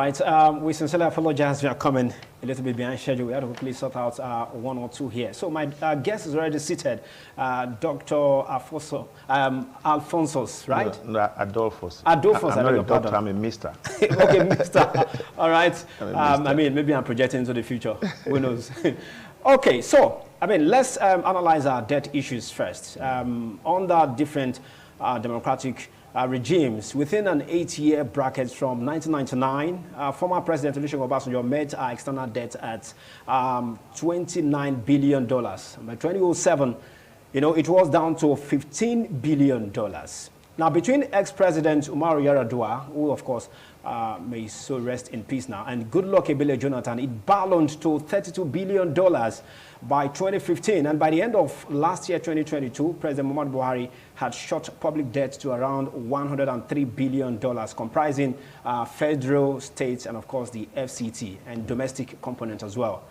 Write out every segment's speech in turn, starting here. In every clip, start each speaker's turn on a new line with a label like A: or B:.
A: right. We sincerely apologize. We are coming a little bit behind schedule. We had to quickly sort out one or two here. So my guest is already seated, Dr. Alphonsus, right?
B: No, Adolphus.
A: Adolphus.
B: I'm not a doctor, I'm a mister.
A: Okay, mister. All right. I mean, maybe I'm projecting into the future. Who knows? Okay, so, I mean, let's analyze our debt issues first. Under different democratic regimes, within an 8-year bracket from 1999, former President Olusegun Obasanjo met our external debt at $29 billion. By 2007, you know, it was down to $15 billion. Now, between ex-President Umaru Yar'Adua, who, of course, may so rest in peace now, and Goodluck Ebele Jonathan, it ballooned to $32 billion by 2015. And by the end of last year, 2022, President Muhammadu Buhari had shot public debt to around $103 billion, comprising federal, states, and, of course, the FCT and domestic component as well.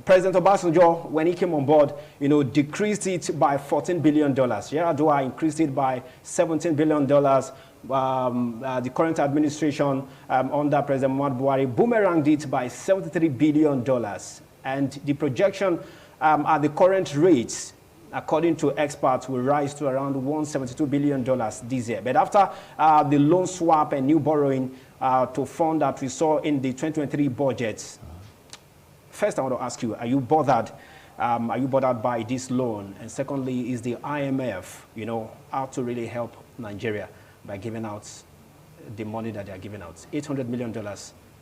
A: President Obasanjo, when he came on board, you know, decreased it by $14 billion. Yar'Adua increased it by $17 billion. The current administration under President Muhammadu Buhari boomeranged it by $73 billion. And the projection at the current rates, according to experts, will rise to around $172 billion this year. But after the loan swap and new borrowing to fund that we saw in the 2023 budget, first, I want to ask you, are you bothered by this loan? And secondly, is the IMF, you know, out to really help Nigeria by giving out the money that they are giving out? $800 million,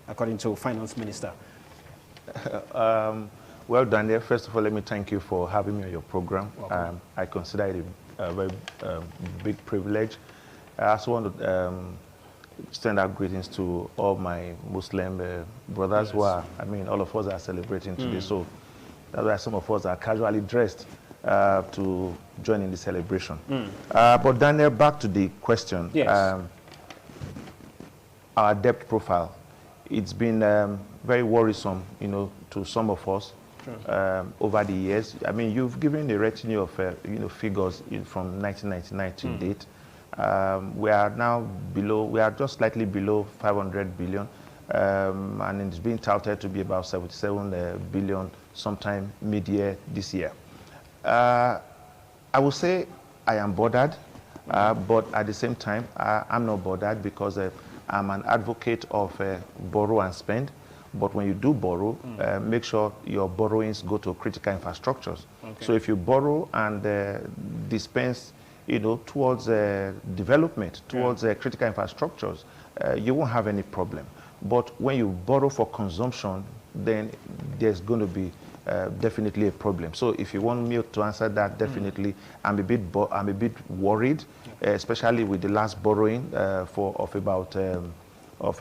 A: according to Finance Minister.
B: Well, Daniel, first of all, let me thank you for having me on your program. I consider it a very big privilege. I also want to send out greetings to all my Muslim brothers who are, I mean, all of us are celebrating today. So that's why some of us are casually dressed to join in the celebration. But Daniel, back to the question.
A: Yes.
B: Our debt profile, it's been very worrisome, you know, to some of us over the years. I mean, you've given a retinue of, you know, figures from 1999 to date. We are now below, we are just slightly below 500 billion, and it's being touted to be about 77 billion sometime mid-year this year. I would say I am bothered, but at the same time, I'm not bothered because I'm an advocate of borrow and spend. But when you do borrow, make sure your borrowings go to critical infrastructures. Okay. So if you borrow and dispense, you know, towards development, towards critical infrastructures, you won't have any problem. But when you borrow for consumption, then there's going to be definitely a problem. So if you want me to answer that, definitely, I'm a bit worried, especially with the last borrowing of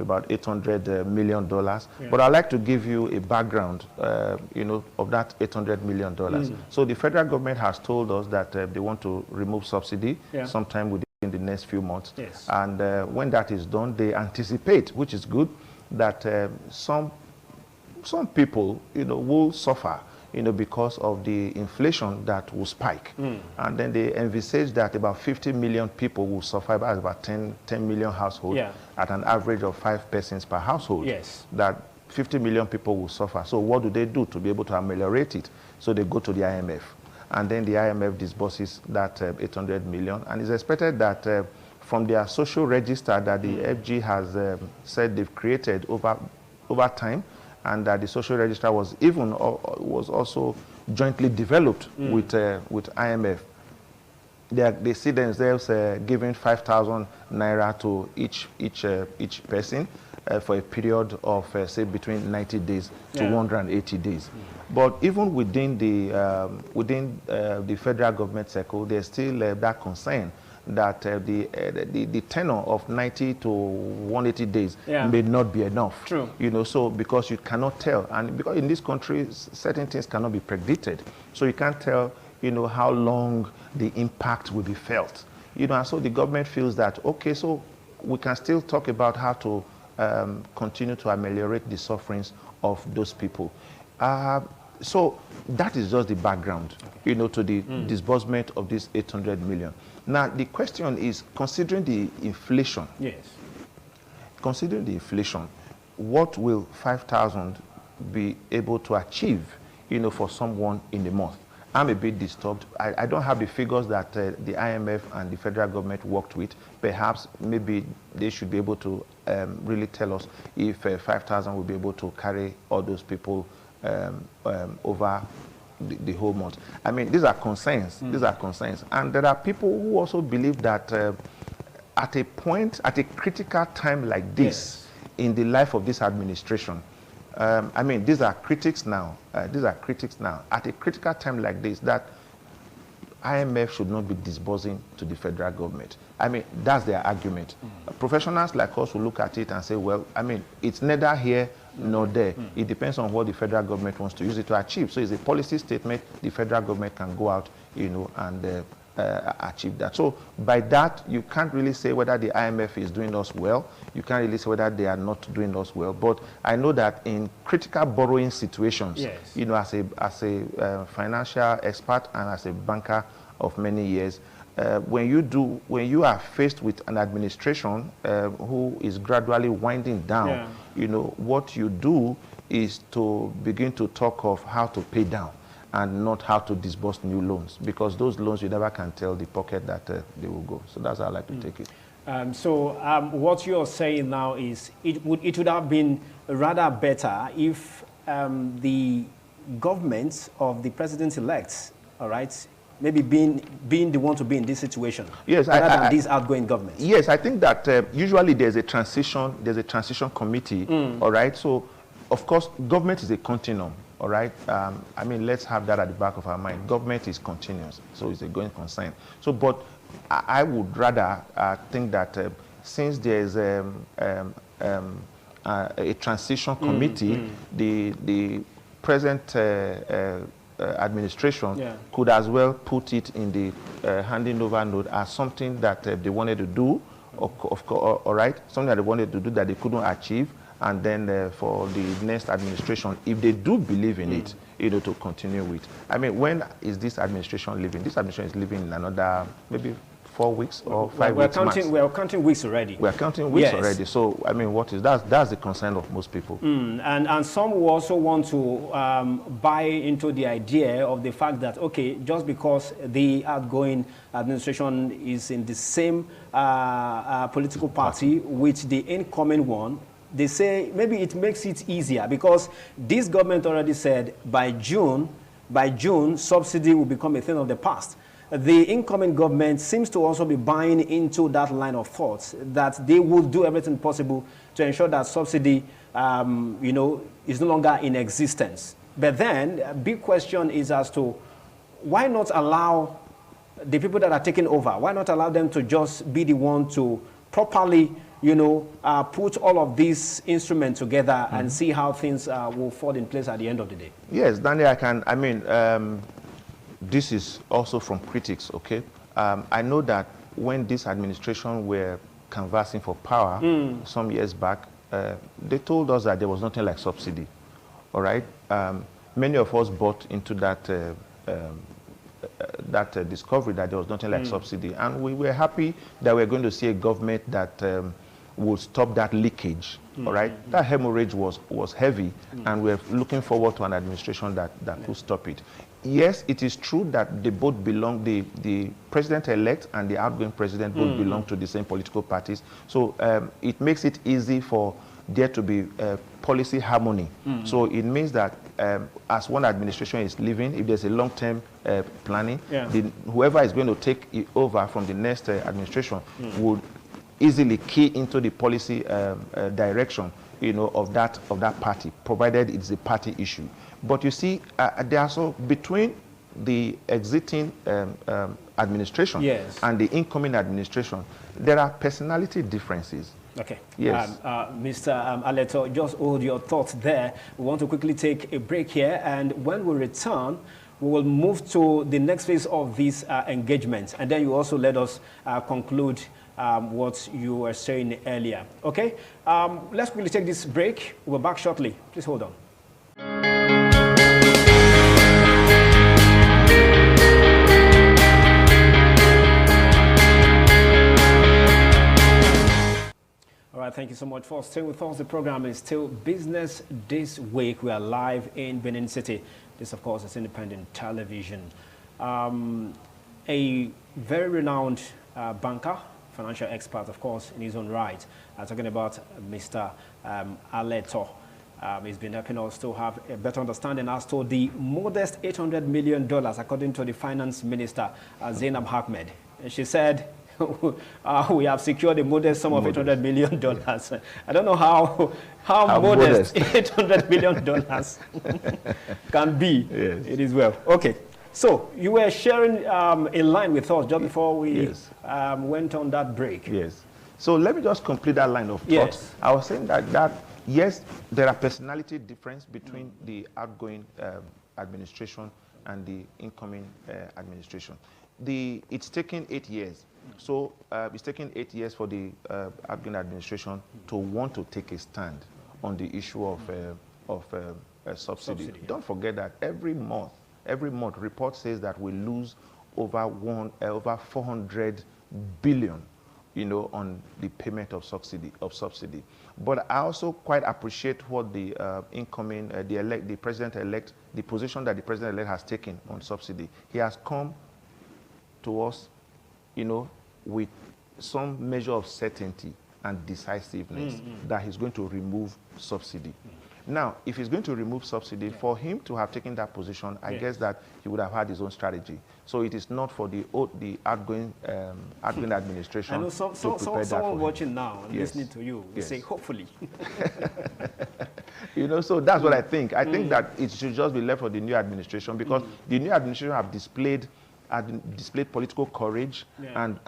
B: about $800 million. But I'd like to give you a background, you know, of that $800 million. So the federal government has told us that they want to remove subsidy sometime within the next few months. Yes. And when that is done, they anticipate, which is good, that some people, you know, will suffer, you know, because of the inflation that will spike. And then they envisage that about 50 million people will suffer, about 10 million households at an average of 5 persons per household. Yes. That 50 million people will suffer. So what do they do to be able to ameliorate it? So they go to the IMF. And then the IMF disburses that 800 million. And it's expected that from their social register that the FG has said they've created over time, and that the social register was also jointly developed with IMF. They see themselves giving 5,000 naira to each person for a period of say between 90 days to 180 days. But even within the federal government circle, there's still that concern that the tenor of 90 to 180 days may not be enough. True. You know, so because you cannot tell, and because in this country certain things cannot be predicted, so you can't tell, you know, how long the impact will be felt. You know, and so the government feels that, okay, so we can still talk about how to continue to ameliorate the sufferings of those people. So that is just the background, you know, to the disbursement of this 800 million. Now, the question is, considering the inflation, considering the inflation, what will 5,000 be able to achieve, for someone in a month? I'm a bit disturbed. I don't have the figures that the IMF and the federal government worked with. Perhaps, maybe they should be able to really tell us if 5,000 will be able to carry all those people over the whole month. I mean, these are concerns. These are concerns. And there are people who also believe that at a critical time like this, in the life of this administration, I mean, these are critics now. At a critical time like this, that IMF should not be disbursing to the federal government. I mean, that's their argument. Professionals like us will look at it and say, well, I mean, it's neither here nor there. It depends on what the federal government wants to use it to achieve. So it's a policy statement. The federal government can go out, and achieve that. So by that, you can't really say whether the IMF is doing us well. You can't really say whether they are not doing us well. But I know that in critical borrowing situations, as a financial expert and as a banker of many years, when you are faced with an administration who is gradually winding down, what you do is to begin to talk of how to pay down and not how to disburse new loans, because those loans, you never can tell the pocket that they will go. So that's how I like to take it.
A: What you're saying now is it would have been rather better if the government of the president-elect, all right, maybe being the one to be in this situation, rather than these outgoing governments.
B: Yes, I think that usually there's a transition committee, all right. So, of course, government is a continuum. All right. I mean, let's have that at the back of our mind. Government is continuous, so it's a going concern. So, but I would rather think that since there is a transition committee, the present administration could as well put it in the handing over note as something that they wanted to do, all right, something that they wanted to do that they couldn't achieve. And then for the next administration, if they do believe in it, to continue with. I mean, when is this administration leaving? This administration is leaving in another maybe 4 weeks or 5 weeks.
A: We're counting weeks already.
B: We're counting weeks already. So I mean, that's the concern of most people.
A: And some will also want to buy into the idea of the fact that, okay, just because the outgoing administration is in the same political party with the incoming one, they say maybe it makes it easier because this government already said by June, subsidy will become a thing of the past. The incoming government seems to also be buying into that line of thought that they will do everything possible to ensure that subsidy, is no longer in existence. But then a big question is as to why not allow the people that are taking over, why not allow them to just be the one to properly put all of these instruments together and see how things will fall in place at the end of the day?
B: Yes, Daniel, this is also from critics, okay? I know that when this administration were canvassing for power some years back, they told us that there was nothing like subsidy, all right? Many of us bought into that discovery that there was nothing like subsidy. And we were happy that we're going to see a government that would stop that leakage, all right? That hemorrhage was heavy, and we're looking forward to an administration that could stop it. Yes, it is true that they both belong, the president-elect and the outgoing president both belong to the same political parties. So it makes it easy for there to be policy harmony. So it means that as one administration is leaving, if there's a long-term planning, whoever is going to take it over from the next administration would easily key into the policy direction, of that party, provided it's a party issue. But you see, there are so between the exiting administration and the incoming administration, there are personality differences.
A: Okay.
B: Yes.
A: Mr. Aleto, just hold your thoughts there. We want to quickly take a break here, and when we return, we will move to the next phase of this engagement, and then you also let us conclude what you were saying earlier. Okay? Let's quickly take this break. We're back shortly. Please hold on. All right, Thank you so much for staying with us. The program is still Business This Week. We are live in Benin City. This, of course, is independent television. A very renowned banker, financial expert, of course, in his own right. Talking about Mr. Aleto. He's been helping us to have a better understanding as to the modest $800 million, according to the finance minister, Zainab Ahmed. She said, we have secured a modest sum of $800 million. I don't know how modest $800 million can be. Yes. It is well. Okay. So you were sharing a line with us just before we went on that break.
B: Yes. So let me just complete that line of thought.
A: Yes.
B: I was saying that yes, there are personality difference between the outgoing administration and the incoming administration. It's taken 8 years. So it's taken 8 years for the outgoing administration to want to take a stand on the issue of subsidy. Don't forget that every month, report says that we lose over 400 billion, on the payment of subsidy. But I also quite appreciate what the incoming, the president-elect, the position that the president-elect has taken on subsidy. He has come to us, with some measure of certainty and decisiveness that he's going to remove subsidy. Now, if he's going to remove subsidy, for him to have taken that position, I guess that he would have had his own strategy. So it is not for the outgoing administration.
A: I know someone watching now and listening to you say, hopefully.
B: So that's what I think. I think that it should just be left for the new administration, because the new administration have displayed political courage and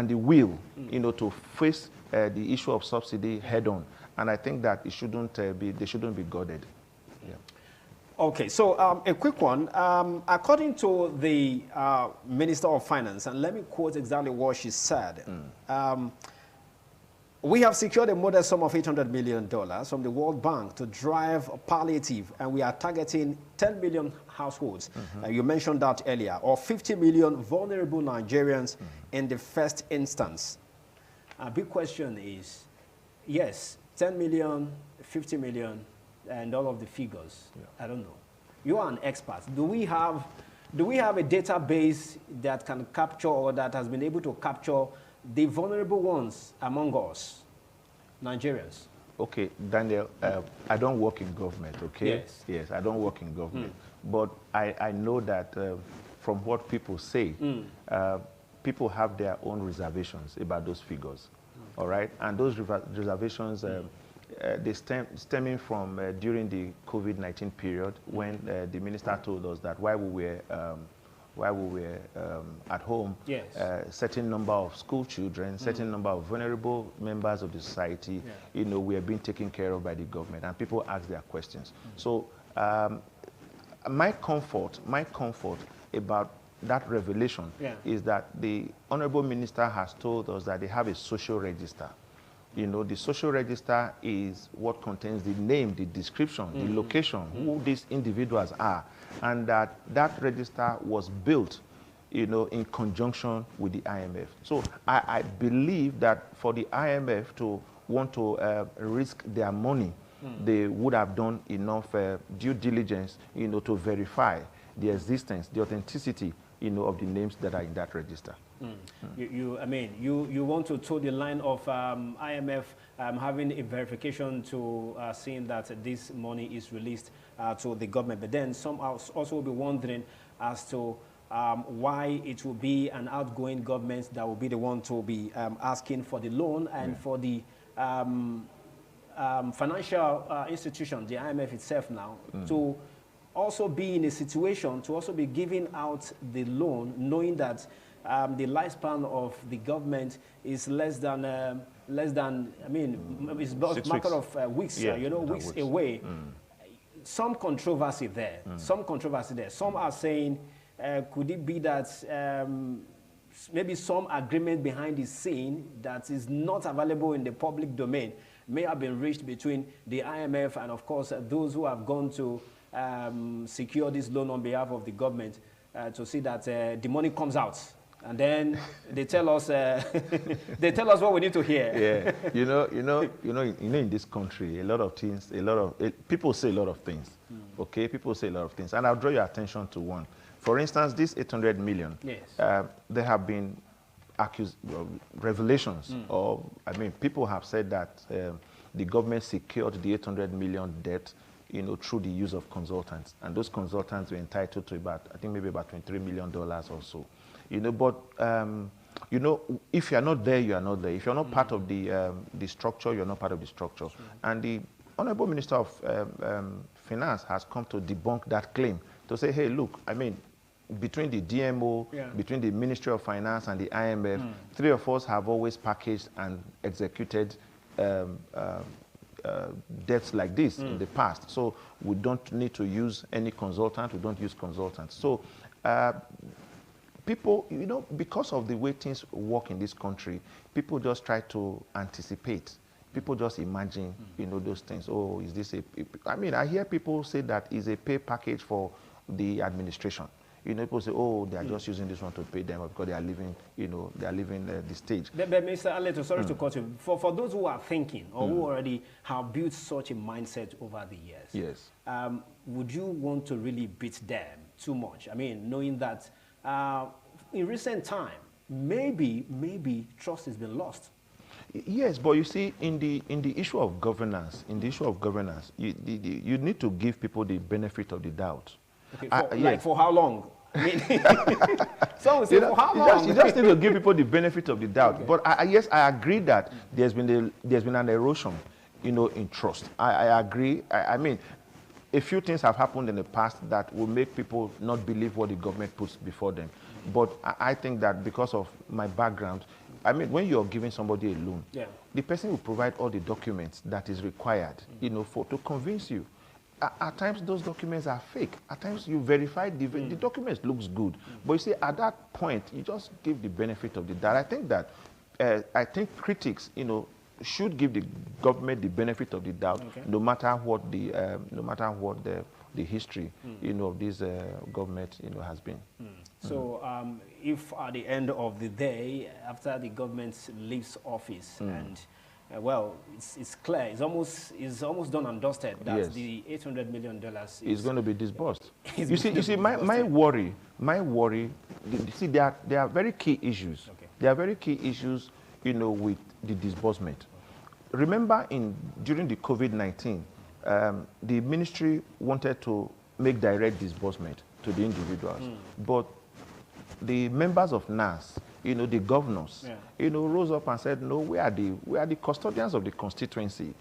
B: the will, to face the issue of subsidy head on. And I think that they shouldn't be guarded. Yeah.
A: Okay, so a quick one. According to the Minister of Finance, and let me quote exactly what she said. We have secured a modest sum of $800 million from the World Bank to drive palliative, and we are targeting 10 million households. You mentioned that earlier, or 50 million vulnerable Nigerians in the first instance. A big question is, yes, 10 million, 50 million, and all of the figures. I don't know. You are an expert. Do we have a database that can capture, or that has been able to capture, the vulnerable ones among us, Nigerians?
B: Okay, Daniel, I don't work in government, okay? Yes, I don't work in government. But I know that from what people say, people have their own reservations about those figures, all right? And those reservations, they stemming from during the COVID-19 period, when the minister told us that while we were at home, certain number of school children, certain number of vulnerable members of the society, we are being taken care of by the government, and people ask their questions. So my comfort about that revelation is that the Honorable Minister has told us that they have a social register. The social register is what contains the name, the description, the location, who these individuals are, and that register was built, in conjunction with the IMF. So I believe that for the IMF to want to risk their money, they would have done enough due diligence, to verify the existence, the authenticity, of the names that are in that register. You want to toe the line of IMF having a verification to seeing that this money is released to the government. But then some also will be wondering as to why it will be an outgoing government that will be the one to be asking for the loan, and for the financial institution, the IMF itself now, to also be in a situation to also be giving out the loan, knowing that the lifespan of the government is less than it's a matter of weeks, weeks away. Some controversy there. Some are saying, could it be that maybe some agreement behind the scene that is not available in the public domain may have been reached between the IMF and, of course, those who have gone to secure this loan on behalf of the government, to see that the money comes out
A: And then they tell us they tell us what we need to hear.
B: Yeah, in this country, a lot of things, people say a lot of things. Okay, people say a lot of things, and I'll draw your attention to one. For instance, this 800 million.
A: Yes.
B: There have been revelations, or people have said that the government secured the 800 million debt, through the use of consultants, and those consultants were entitled to about, I think maybe about $23 million or so. But if you're not there, you are not there. If you're not part of the structure, you're not part of the structure. Sure. And the Honorable Minister of Finance has come to debunk that claim, to say, hey, look, between the DMO, between the Ministry of Finance and the IMF, three of us have always packaged and executed debts like this in the past. So we don't need to use any consultant. We don't use consultants. So people, because of the way things work in this country, people just try to anticipate. People just imagine, those things. Oh, is this I hear people say that is a pay package for the administration. People say, oh, they are just using this one to pay them because they are leaving, they are leaving the stage.
A: But Mr. Aleto, sorry to cut you. For those who are thinking or who already have built such a mindset over the years,
B: yes,
A: would you want to really beat them too much? Knowing that in recent time, maybe trust has been lost.
B: Yes, but you see, in the issue of governance, you need to give people the benefit of the doubt.
A: Okay, for how long? Some will say, for how long?
B: You just need to give people the benefit of the doubt. Okay. But yes, I agree that there's been an erosion, in trust. I agree. A few things have happened in the past that will make people not believe what the government puts before them. But I think that because of my background, when you're giving somebody a loan, the person will provide all the documents that is required, to convince you. At times, those documents are fake. At times, you verify the documents looks good. But you see, at that point, you just give the benefit of the doubt. I think that, critics, should give the government the benefit of the doubt, no matter what the history, of this government, has been.
A: So, if at the end of the day, after the government leaves office, and well, it's clear, it's almost done and dusted that the $800 million is
B: going to be disbursed. You see, my worry. See, there are very key issues. Okay. There are very key issues, with the disbursement. Remember, during the COVID-19, the ministry wanted to make direct disbursement to the individuals, but the members of NAS, the governors, rose up and said, no, we are the custodians of the constituency.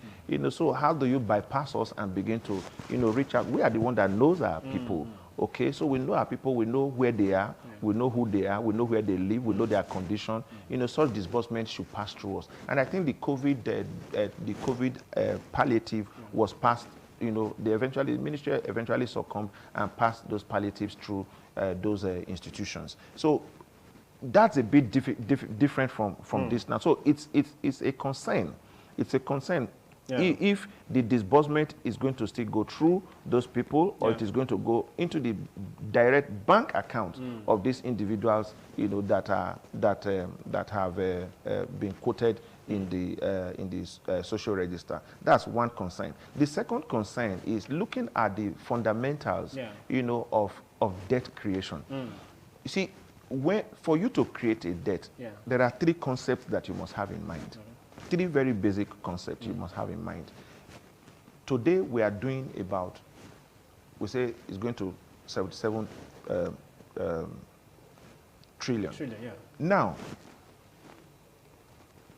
B: So how do you bypass us and begin to, reach out? We are the one that knows our people. Okay, so we know our people, we know where they are, we know who they are, we know where they live, we know their condition. Such disbursement should pass through us. And I think the COVID palliative was passed. The ministry eventually succumbed and passed those palliatives through those institutions. So that's a bit different from this now. So it's a concern. It's a concern. If the disbursement is going to still go through those people, or it is going to go into the direct bank account of these individuals, that have been quoted in the social register. That's one concern. The second concern is looking at the fundamentals, of debt creation. You see, for you to create a debt, there are three concepts that you must have in mind. Three very basic concepts you must have in mind. Today, we are doing about, we say it's going to 77 trillion. Now,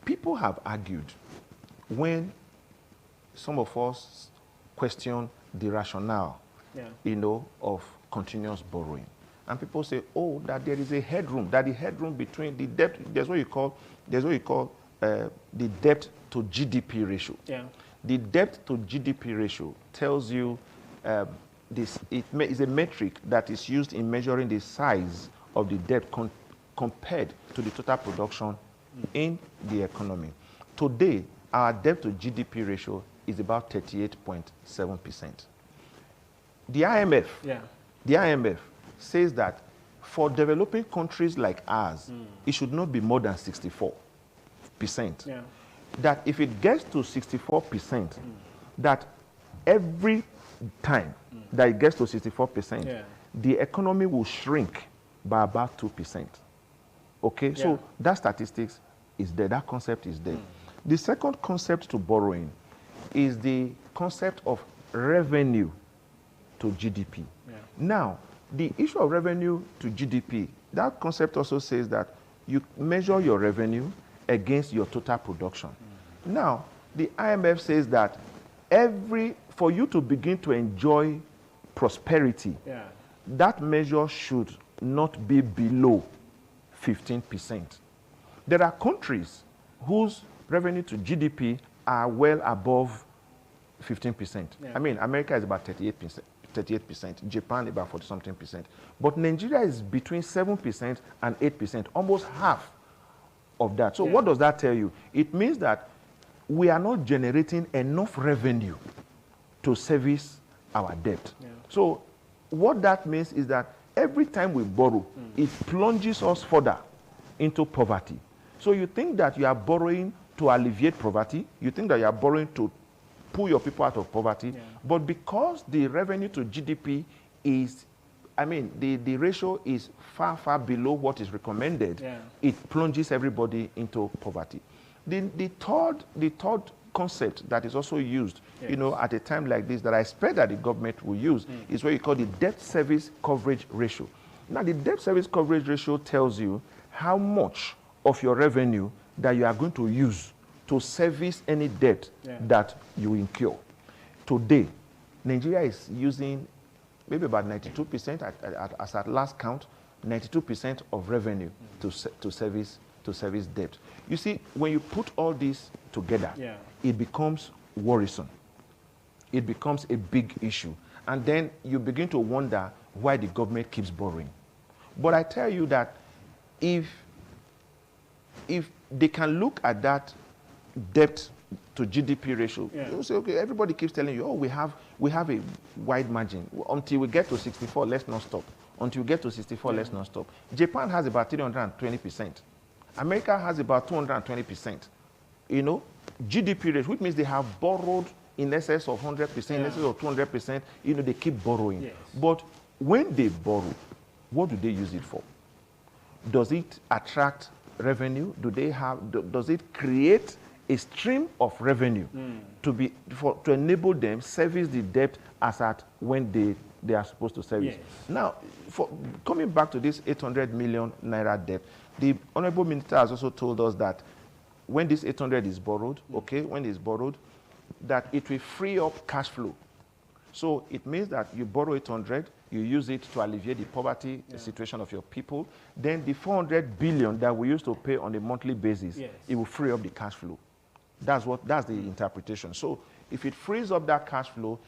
B: people have argued when some of us question the rationale, of continuous borrowing. And people say, oh, that there is a headroom, that the headroom between the debt, there's what you call the debt to GDP ratio. The debt to GDP ratio tells you it is a metric that is used in measuring the size of the debt compared to the total production in the economy. Today, our debt to GDP ratio is about 38.7%. The IMF says that for developing countries like ours, it should not be more than 64%.
A: Yeah.
B: That if it gets to 64%, that every time that it gets to 64%, the economy will shrink by about 2%. Okay, so that statistics is there, that concept is there. The second concept to borrowing is the concept of revenue to GDP. Now, the issue of revenue to GDP, that concept also says that you measure your revenue against your total production. Now, the IMF says that for you to begin to enjoy prosperity, that measure should not be below 15%. There are countries whose revenue to GDP are well above 15%. I mean, America is about 38%, Japan about 40-something%. But Nigeria is between 7% and 8%, almost half of that. So what does that tell you? It means that we are not generating enough revenue to service our debt. So what that means is that every time we borrow, it plunges us further into poverty. So you think that you are borrowing to alleviate poverty, you think that you are borrowing to pull your people out of poverty, but because the revenue to GDP is, I mean, the ratio is far, far below what is recommended, it plunges everybody into poverty. The third concept that is also used, you know, at a time like this that I expect that the government will use is what you call the debt service coverage ratio. Now, the debt service coverage ratio tells you how much of your revenue that you are going to use to service any debt that you incur. Today, Nigeria is using maybe about 92%, as at last count, 92% of revenue to service debt. You see, when you put all this together, it becomes worrisome. It becomes a big issue. And then you begin to wonder why the government keeps borrowing. But I tell you that if they can look at that debt to GDP ratio, you say, okay, everybody keeps telling you, oh, we have a wide margin. Until we get to 64, let's not stop. Until we get to 64, let's not stop. Japan has about 320%. America has about 220%. You know, GDP rate, which means they have borrowed in excess of 100%, in excess of 200%, you know, they keep borrowing. But when they borrow, what do they use it for? Does it attract revenue? Does it create a stream of revenue to enable them service the debt as at when they are supposed to service? Now, coming back to this 800 million naira debt, the Honorable Minister has also told us that when this 800 is borrowed, when it's borrowed, that it will free up cash flow. So it means that you borrow 800, you use it to alleviate the poverty situation of your people. Then the 400 billion that we used to pay on a monthly basis, it will free up the cash flow. That's the interpretation. So if it frees up that cash flow,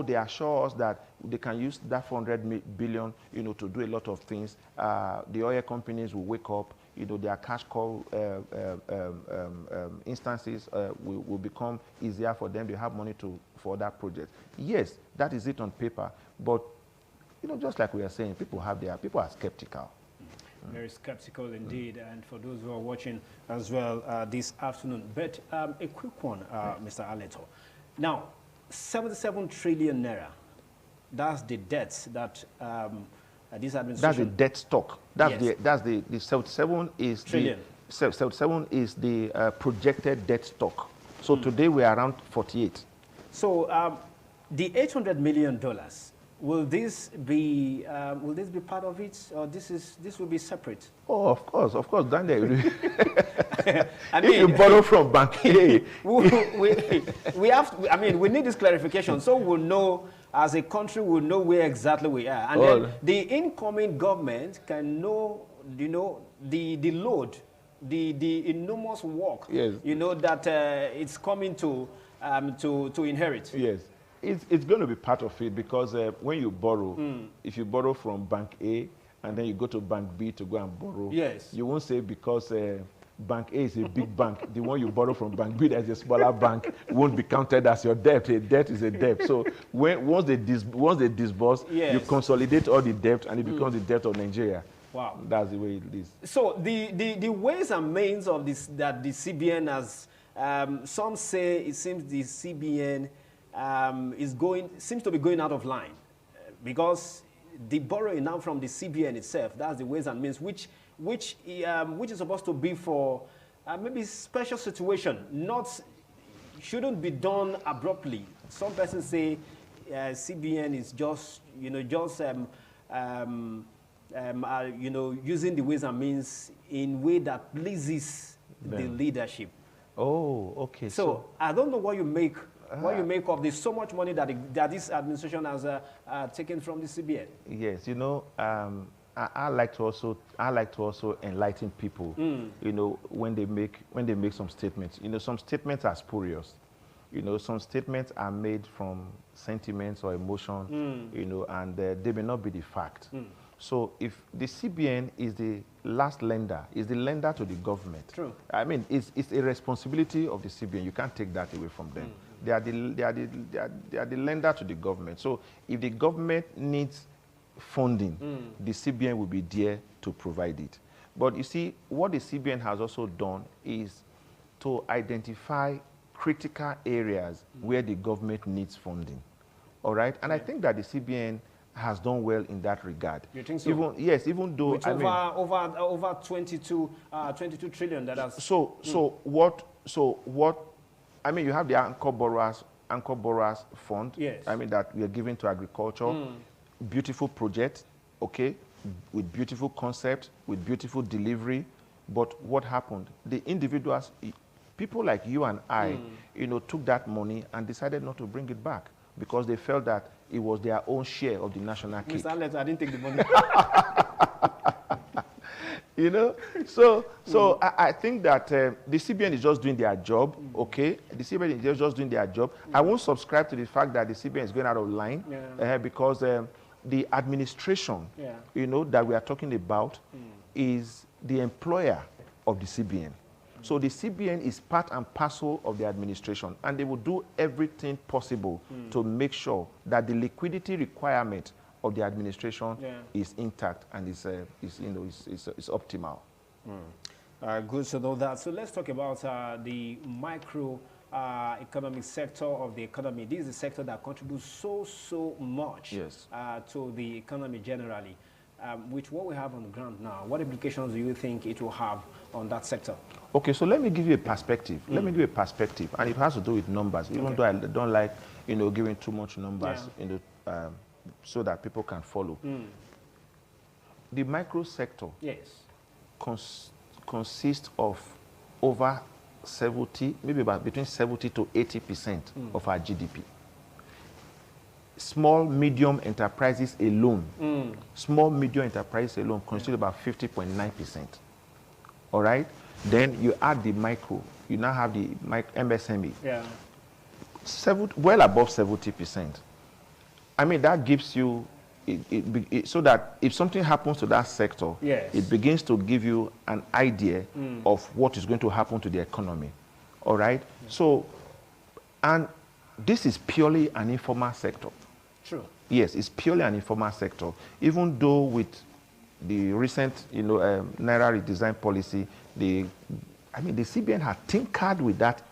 B: they assure us that they can use that 400 billion, you know, to do a lot of things. The oil companies will wake up, you know, their cash call instances will become easier for them. They have money for that project. Yes, that is it on paper, but you know, just like we are saying, people are skeptical.
A: Very skeptical indeed, and for those who are watching as well this afternoon. But a quick one, Mr. Aleto. Now, 77 trillion naira, that's the debts that this administration...
B: That's the debt stock. That's the 77 is
A: trillion.
B: 77 is the projected debt stock. So today we are around 48. So
A: the $800 million, will this be part of it, or this will be separate?
B: Oh, of course, Daniel.
A: I mean,
B: if you borrow from Bank A,
A: we have to, I mean, we need this clarification so we'll know, as a country, we'll know where exactly we are, and then the incoming government can know, you know, the load, the enormous work, you know, that it's coming to inherit.
B: Yes. It's going to be part of it, because when you borrow, if you borrow from Bank A and then you go to Bank B to go and borrow, you won't say because Bank A is a big bank, the one you borrow from Bank B that's a smaller bank won't be counted as your debt. A debt is a debt. So once they disburse, you consolidate all the debt and it becomes the debt of Nigeria.
A: Wow.
B: That's the way it is.
A: So the ways and means of this that the CBN has, some say it seems the CBN seems to be going out of line because the borrowing now from the CBN itself, that's the ways and means which is supposed to be for maybe special situation, shouldn't be done abruptly. Some persons say CBN is just using the ways and means in way that pleases the leadership.
B: Oh, okay.
A: So I don't know what you make of this so much money that this administration has taken from the CBN.
B: Yes, I like to also enlighten people. When they make some statements. Some statements are spurious. Some statements are made from sentiments or emotion. And they may not be the fact. So if the CBN is the last lender, is the lender to the government.
A: True.
B: I mean, it's a responsibility of the CBN. You can't take that away from them. They are the lender to the government. So if the government needs funding, the CBN will be there to provide it. But you see, what the CBN has also done is to identify critical areas where the government needs funding. All right? And I think that the CBN has done well in that regard.
A: You think so?
B: Even though
A: with over 22 trillion that has.
B: So what? I mean, you have the anchor borrowers fund.
A: Yes.
B: I mean that we are giving to agriculture. Beautiful project, okay, with beautiful concept, with beautiful delivery. But what happened? The individuals, people like you and I, took that money and decided not to bring it back because they felt that it was their own share of the national cake.
A: Mr. Alex, I didn't take the money.
B: So I think that the CBN is just doing their job, okay? The CBN is just doing their job. I won't subscribe to the fact that the CBN is going out of line because the administration, that we are talking about is the employer of the CBN. So the CBN is part and parcel of the administration, and they will do everything possible to make sure that the liquidity requirement of the administration is intact and is optimal.
A: Good to know that. So let's talk about the micro economic sector of the economy. This is a sector that contributes so much to the economy generally. With what we have on the ground now, what implications do you think it will have on that sector?
B: Okay, so let me give you a perspective. Let me give you a perspective, and it has to do with numbers. Even though I don't like, giving too much numbers, so that people can follow. The micro sector consists of over 70, maybe about between 70 to 80% of our GDP. Small, medium enterprises alone, constitute about 50.9%. All right? Then you add the micro. You now have the MSME. Well above 70%. I mean, that gives you, so that if something happens to that sector, it begins to give you an idea of what is going to happen to the economy. All right? So, and this is purely an informal sector.
A: True.
B: Yes, it's purely an informal sector. Even though with the recent, Naira redesign policy, the CBN had tinkered with that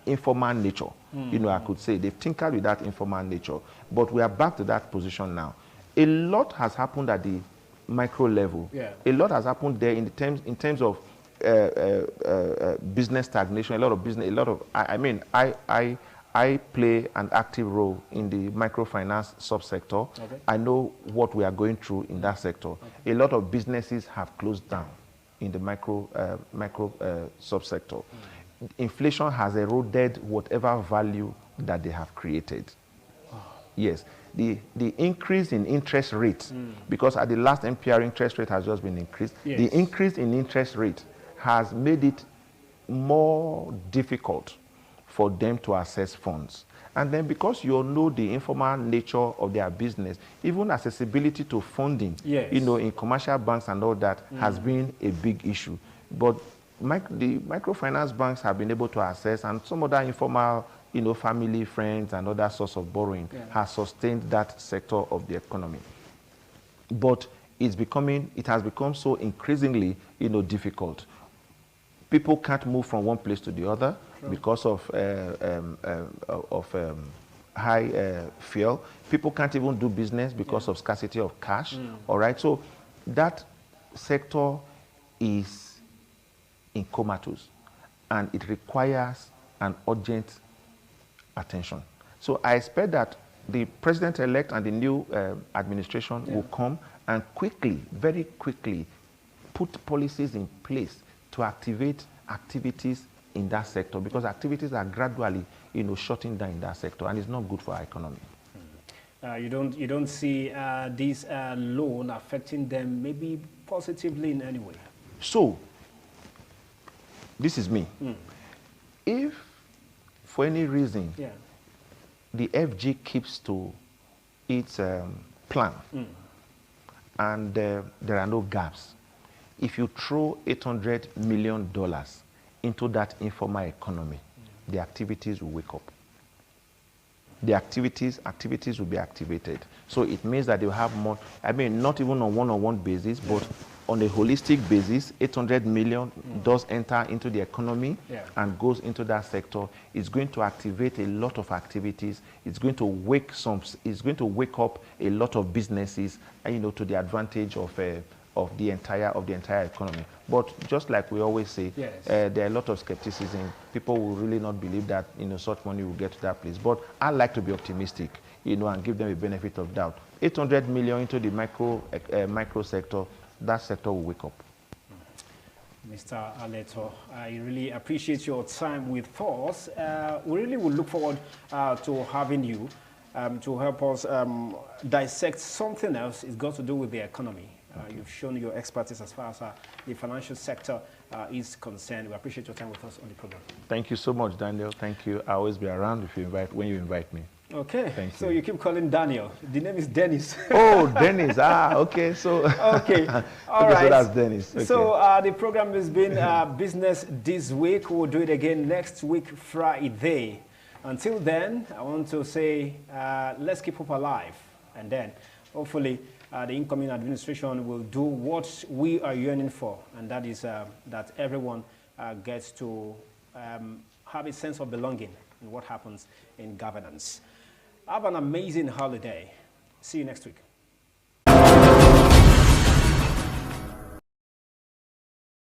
B: informal nature. I could say they've tinkered with that informal nature. But we are back to that position now. A lot has happened at the micro level. A lot has happened there in terms of business stagnation. I play an active role in the microfinance subsector. I know what we are going through in that sector. A lot of businesses have closed down in the micro subsector. Inflation has eroded whatever value that they have created. Yes, the increase in interest rate, because at the last MPR interest rate has just been increased. The increase in interest rate has made it more difficult for them to access funds. And then because you know the informal nature of their business, even accessibility to funding, in commercial banks and all that has been a big issue. But the microfinance banks have been able to access, and some other informal, family, friends, and other source of borrowing has sustained that sector of the economy. But it has become so increasingly, difficult. People can't move from one place to the other because of high fuel. People can't even do business because of scarcity of cash. All right, so that sector is in comatose, and it requires an urgent attention. So I expect that the president-elect and the new administration will come and quickly, very quickly, put policies in place to activate activities in that sector, because activities are gradually, shutting down in that sector, and it's not good for our economy.
A: You don't see this loan affecting them maybe positively in any way?
B: So, this is me. If, for any reason, the FG keeps to its plan, and there are no gaps, if you throw $800 million into that informal economy, the activities will wake up. The activities will be activated. So it means that they will have more, not even on one-on-one basis, but on a holistic basis. 800 million does enter into the economy and goes into that sector. It's going to activate a lot of activities. It's going to wake up a lot of businesses, to the advantage of the entire economy. But just like we always say, there are a lot of skepticism. People will really not believe that such money will get to that place. But I like to be optimistic, and give them a benefit of doubt. 800 million into the micro sector, that sector will wake up.
A: Mr. Aleto, I really appreciate your time with us. We really will look forward to having you to help us dissect something else. It's got to do with the economy. You've shown your expertise as far as the financial sector is concerned. We appreciate your time with us on the program.
B: Thank you so much, Daniel. Thank you. I'll always be around when you invite me.
A: Okay. Thank you. So you keep calling Daniel. The name is Dennis.
B: Oh, Dennis. Okay. So.
A: Okay. All right.
B: So that's Dennis. Okay.
A: So the program has been Business This Week. We'll do it again next week, Friday. Until then, I want to say let's keep hope alive. And then, hopefully, the incoming administration will do what we are yearning for, and that is that everyone gets to have a sense of belonging in what happens in governance. Have an amazing holiday. See you next week.